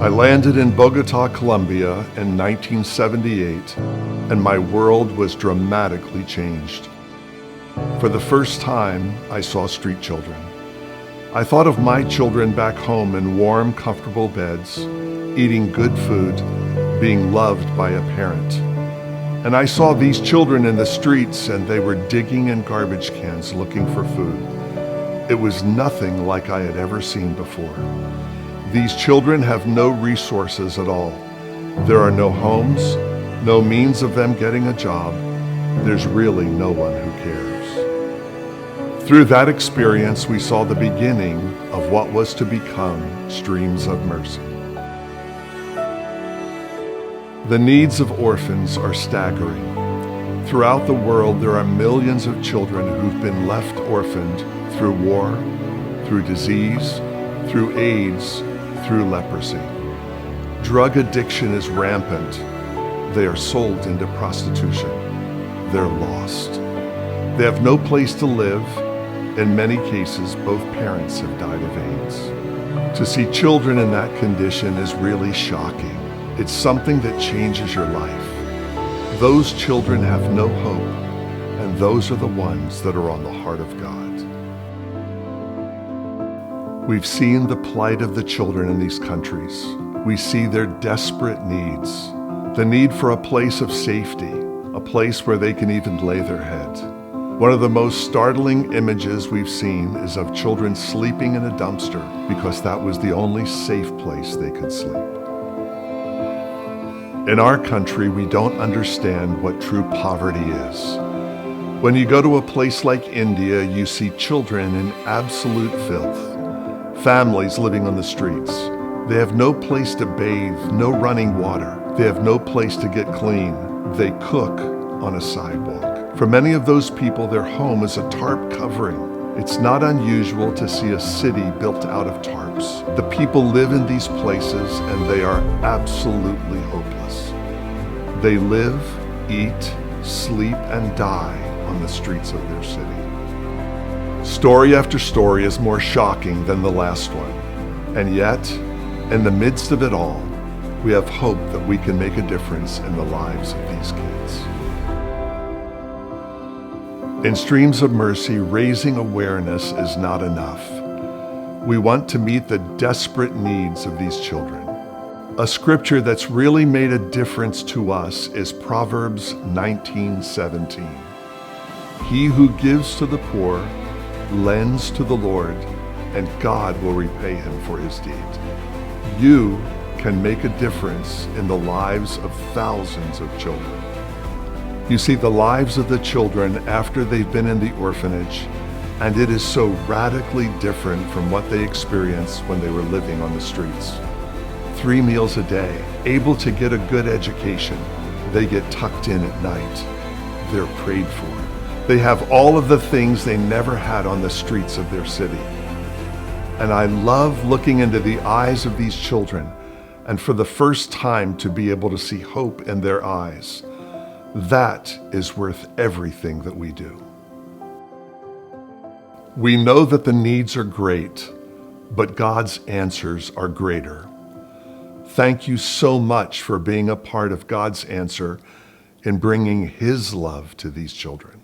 I landed in Bogota, Colombia in 1978, and my world was dramatically changed. For the first time, I saw street children. I thought of my children back home in warm, comfortable beds, eating good food, being loved by a parent. And I saw these children in the streets, and they were digging in garbage cans looking for food. It was nothing like I had ever seen before. These children have no resources at all. There are no homes, no means of them getting a job. There's really no one who cares. Through that experience, we saw the beginning of what was to become Streams of Mercy. The needs of orphans are staggering. Throughout the world, there are millions of children who've been left orphaned through war, through disease, through AIDS, through leprosy. Drug addiction is rampant. They are sold into prostitution. They're lost. They have no place to live. In many cases, both parents have died of AIDS. To see children in that condition is really shocking. It's something that changes your life. Those children have no hope, and those are the ones that are on the heart of God. We've seen the plight of the children in these countries. We see their desperate needs, the need for a place of safety, a place where they can even lay their head. One of the most startling images we've seen is of children sleeping in a dumpster because that was the only safe place they could sleep. In our country, we don't understand what true poverty is. When you go to a place like India, you see children in absolute filth. Families living on the streets. They have no place to bathe, no running water. They have no place to get clean. They cook on a sidewalk. For many of those people, their home is a tarp covering. It's not unusual to see a city built out of tarps. The people live in these places and they are absolutely hopeless. They live, eat, sleep, and die on the streets of their city. Story after story is more shocking than the last one. And yet, in the midst of it all, we have hope that we can make a difference in the lives of these kids. In Streams of Mercy, raising awareness is not enough. We want to meet the desperate needs of these children. A scripture that's really made a difference to us is Proverbs 19:17. He who gives to the poor lends to the Lord, and God will repay him for his deed. You can make a difference in the lives of thousands of children. You see the lives of the children after they've been in the orphanage, and it is so radically different from what they experienced when they were living on the streets. 3 meals a day, able to get a good education. They get tucked in at night. They're prayed for. They have all of the things they never had on the streets of their city. And I love looking into the eyes of these children, and for the first time to be able to see hope in their eyes. That is worth everything that we do. We know that the needs are great, but God's answers are greater. Thank you so much for being a part of God's answer in bringing His love to these children.